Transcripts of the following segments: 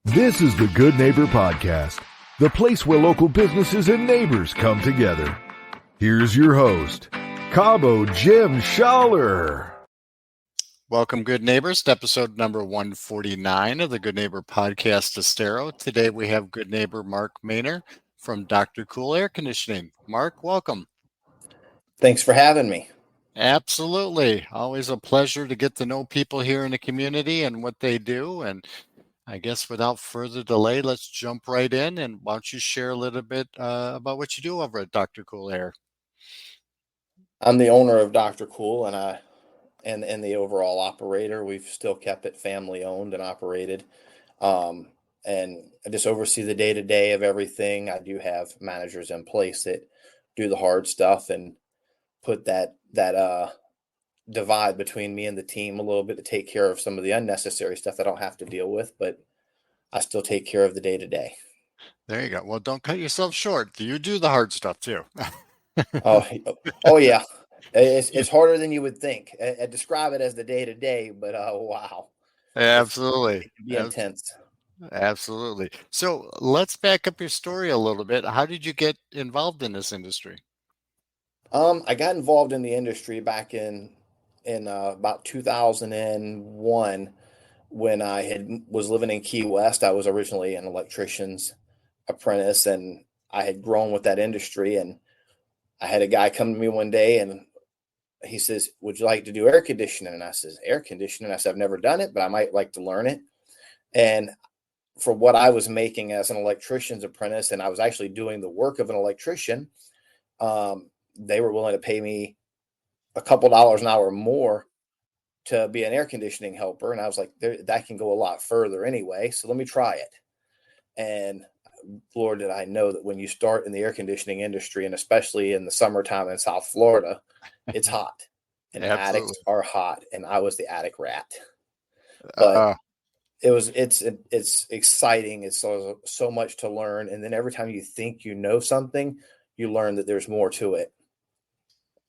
This is the Good Neighbor Podcast, the place where local businesses and neighbors come together. Here's your host, Cabo Jim Schaller. Welcome, good neighbors, to episode number 149 of the Good Neighbor Podcast Estero. Today we have good neighbor Mark Maynor from Dr.KOOL Air Conditioning. Mark, welcome. Thanks for having me. Absolutely. Always a pleasure to get to know people here in the community and what they do. And I guess without further delay, let's jump right in. And why don't you share a little bit about what you do over at Dr.KOOL Air? I'm the owner of Dr.KOOL and the overall operator. We've still kept it family owned and operated. And I just oversee the day-to-day of everything. I do have managers in place that do the hard stuff and put that divide between me and the team a little bit to take care of some of the unnecessary stuff I don't have to deal with, but I still take care of the day-to-day. There you go. Well, don't cut yourself short. You do the hard stuff too. Oh yeah. It's harder than you would think. I describe it as the day-to-day, but wow. Absolutely. It can be intense. Absolutely. So let's back up your story a little bit. How did you get involved in this industry? I got involved in the industry back in about 2001 when I was living in Key West. I was originally an electrician's apprentice, and I had grown with that industry. And I had a guy come to me one day, and he says, "Would you like to do air conditioning?" And I says, "Air conditioning?" I said, "I've never done it, but I might like to learn it." And for what I was making as an electrician's apprentice, and I was actually doing the work of an electrician, they were willing to pay me a couple dollars an hour more to be an air conditioning helper. And I was like, that can go a lot further anyway, so let me try it. And Lord, did I know that when you start in the air conditioning industry, and especially in the summertime in South Florida, it's hot and attics are hot. And I was the attic rat. But it's exciting. It's so much to learn. And then every time you think you know something, you learn that there's more to it.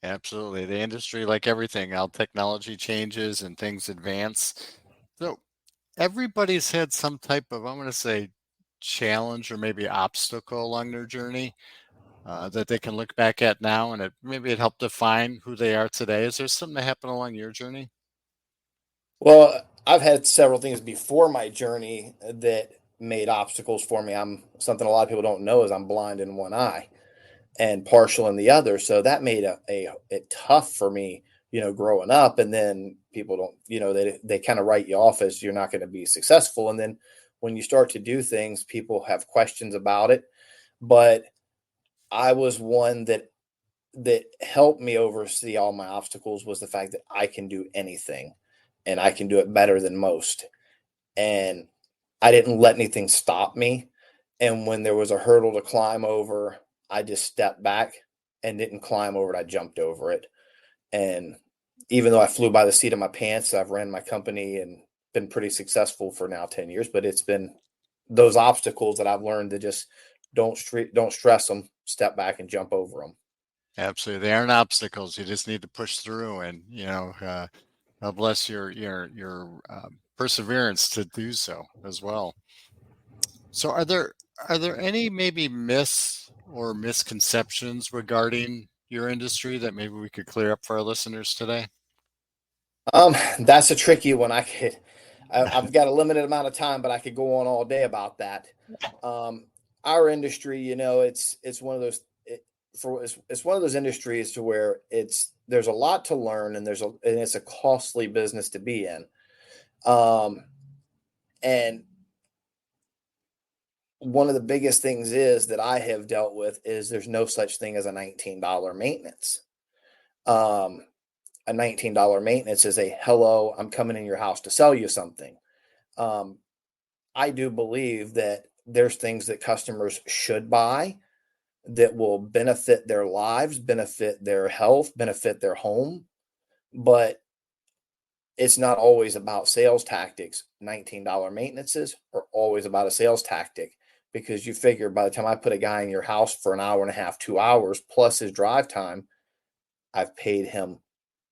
Absolutely. The industry, like everything, how technology changes and things advance. So everybody's had some type of, I'm going to say, challenge or maybe obstacle along their journey that they can look back at now, and it helped define who they are today. Is there something that happened along your journey? Well, I've had several things before my journey that made obstacles for me. Something a lot of people don't know is I'm blind in one eye and partial in the other. So that made it tough for me, growing up. And then people don't, they kind of write you off as you're not going to be successful. And then when you start to do things, people have questions about it. But I was one that helped me oversee all my obstacles was the fact that I can do anything and I can do it better than most. And I didn't let anything stop me. And when there was a hurdle to climb over, I just stepped back and didn't climb over it. I jumped over it. And even though I flew by the seat of my pants, I've ran my company and been pretty successful for now 10 years, but it's been those obstacles that I've learned to just don't stress them, step back and jump over them. Absolutely. They aren't obstacles. You just need to push through, and, God bless your perseverance to do so as well. So are there any maybe myths or misconceptions regarding your industry that maybe we could clear up for our listeners today? That's a tricky one. I've got a limited amount of time, but I could go on all day about that. Our industry, it's one of those, it's one of those industries to where there's a lot to learn, and it's a costly business to be in. And one of the biggest things is that I have dealt with is there's no such thing as a $19 maintenance. A $19 maintenance is a hello, I'm coming in your house to sell you something. I do believe that there's things that customers should buy that will benefit their lives, benefit their health, benefit their home, but it's not always about sales tactics. $19 maintenances are always about a sales tactic, because you figure by the time I put a guy in your house for an hour and a half, 2 hours, plus his drive time, I've paid him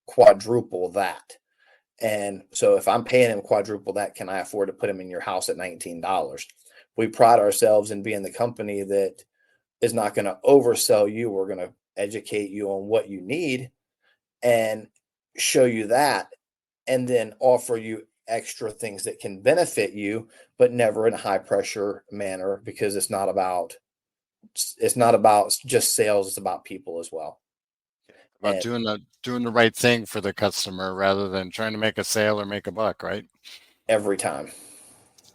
quadruple that. And so if I'm paying him quadruple that, can I afford to put him in your house at $19? We pride ourselves in being the company that is not going to oversell you. We're going to educate you on what you need and show you that, and then offer you extra things that can benefit you, but never in a high pressure manner, because it's not about just sales. It's about people as well. About And doing the right thing for the customer rather than trying to make a sale or make a buck, right? every time.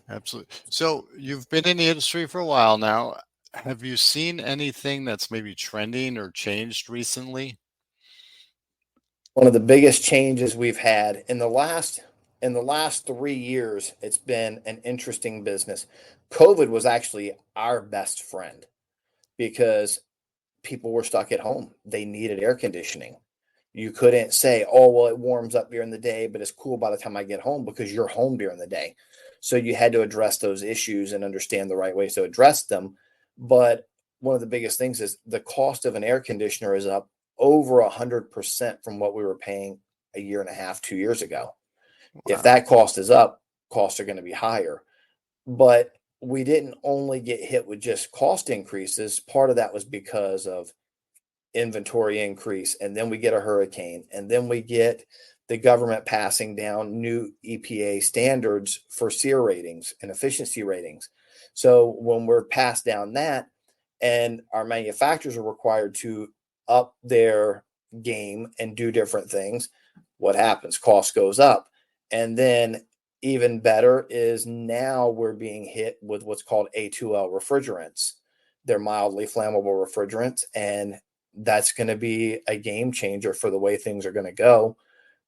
Absolutely. So you've been in the industry for a while now. Have you seen anything that's maybe trending or changed recently? One of the biggest changes we've had in the last 3 years, it's been an interesting business. COVID was actually our best friend because people were stuck at home. They needed air conditioning. You couldn't say, oh, well, it warms up during the day, but it's cool by the time I get home, because you're home during the day. So you had to address those issues and understand the right ways to address them. But one of the biggest things is the cost of an air conditioner is up over 100% from what we were paying a year and a half, 2 years ago. If Wow. that cost is up, costs are going to be higher. But we didn't only get hit with just cost increases. Part of that was because of inventory increase, and then we get a hurricane, and then we get the government passing down new EPA standards for SEER ratings and efficiency ratings. So when we're passed down that, and our manufacturers are required to up their game and do different things, what happens? Cost goes up. And then even better is now we're being hit with what's called A2L refrigerants. They're mildly flammable refrigerants, and that's going to be a game changer for the way things are going to go.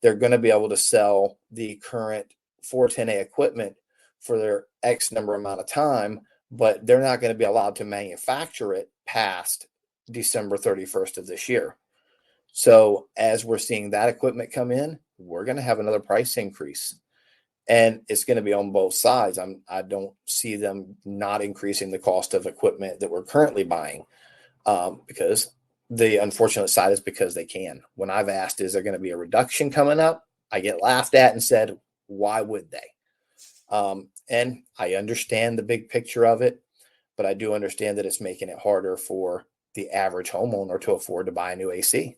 They're going to be able to sell the current 410A equipment for their X number amount of time, but they're not going to be allowed to manufacture it past December 31st of this year. So as we're seeing that equipment come in, we're going to have another price increase, and it's going to be on both sides. I don't see them not increasing the cost of equipment that we're currently buying, because the unfortunate side is because they can. When I've asked, is there going to be a reduction coming up? I get laughed at and said, why would they? And I understand the big picture of it, but I do understand that it's making it harder for the average homeowner to afford to buy a new AC.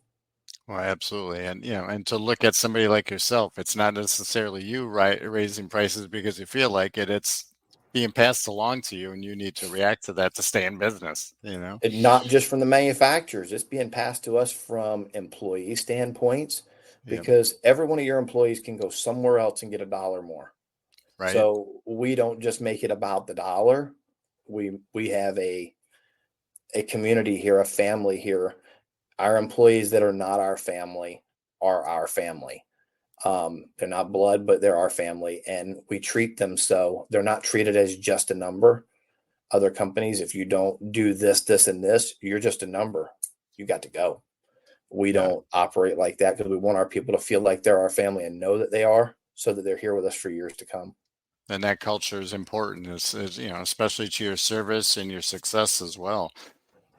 Well, absolutely. And and to look at somebody like yourself, it's not necessarily you raising prices because you feel like it. It's being passed along to you and you need to react to that to stay in business. And not just from the manufacturers, it's being passed to us from employee standpoints, Yeah, because every one of your employees can go somewhere else and get a dollar more. right. So we don't just make it about the dollar. We have a community here, a family here. Our employees that are not our family are our family. They're not blood, but they're our family, and we treat them so. They're not treated as just a number. Other companies, if you don't do this, this, and this, you're just a number. You got to go. We Yeah. don't operate like that, because we want our people to feel like they're our family and know that they are, so that they're here with us for years to come. And that culture is important, especially to your service and your success as well.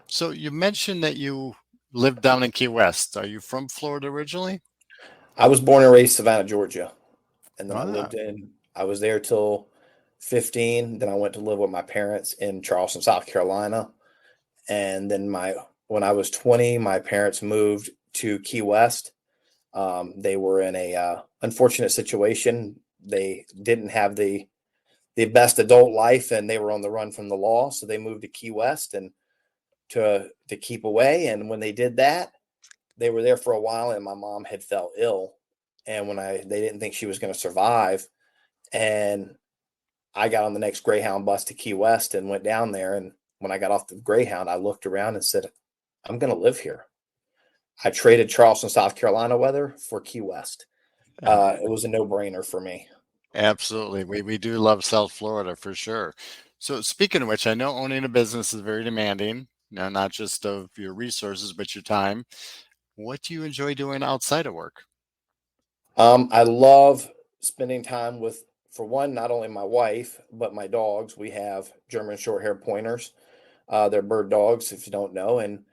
So you mentioned that you lived down in Key West. Are you from Florida originally? I was born and raised Savannah, Georgia, and then Ah, I was there till 15. Then I went to live with my parents in Charleston, South Carolina. And then when I was 20, my parents moved to Key West. They were in a unfortunate situation. They didn't have the best adult life, and they were on the run from the law. So they moved to Key West and to keep away. And when they did that, they were there for a while, and my mom had fell ill. And they didn't think she was going to survive. And I got on the next Greyhound bus to Key West and went down there. And when I got off the Greyhound, I looked around and said, I'm going to live here. I traded Charleston, South Carolina weather for Key West. yeah, It was a no-brainer for me. absolutely. We do love South Florida for sure. So speaking of which, I know owning a business is very demanding, not just of your resources, but your time. What do you enjoy doing outside of work? I love spending time with, for one, not only my wife, but my dogs. We have German short hair pointers. They're bird dogs, if you don't know. And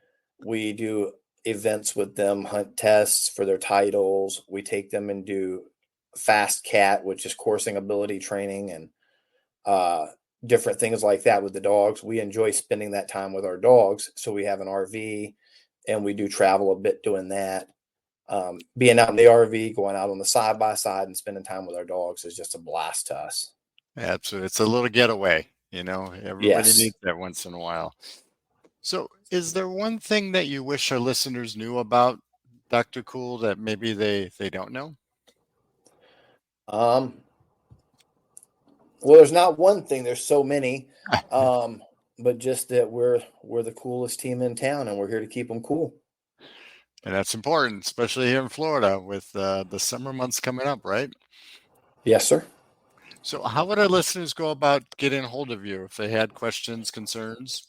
we do events with them, hunt tests for their titles. We take them and do fast cat, which is coursing ability training, and different things like that with the dogs. We enjoy spending that time with our dogs. So we have an RV and we do travel a bit doing that. Being out in the RV, going out on the side by side and spending time with our dogs is just a blast to us. Absolutely. It's a little getaway, everybody Yes. needs that once in a while. So is there one thing that you wish our listeners knew about Dr. Kool that maybe they don't know? Well, there's not one thing, there's so many, but just that we're the coolest team in town and we're here to keep them cool. And that's important, especially here in Florida with the summer months coming up, right? Yes, sir. So how would our listeners go about getting a hold of you if they had questions, concerns?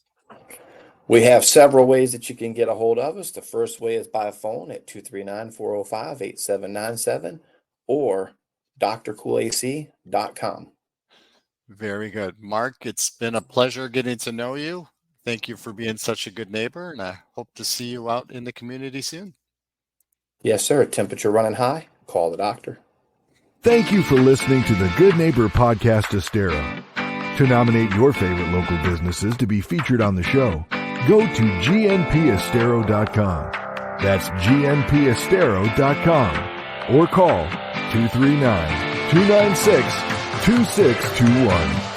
We have several ways that you can get a hold of us. The first way is by phone at 239-405-8797 or drkoolac.com. Very good. Mark, it's been a pleasure getting to know you. Thank you for being such a good neighbor, and I hope to see you out in the community soon. Yes, sir. Temperature running high. Call the doctor. Thank you for listening to the Good Neighbor Podcast Estero. To nominate your favorite local businesses to be featured on the show, go to gnpestero.com. That's gnpestero.com or call 239-296-2621.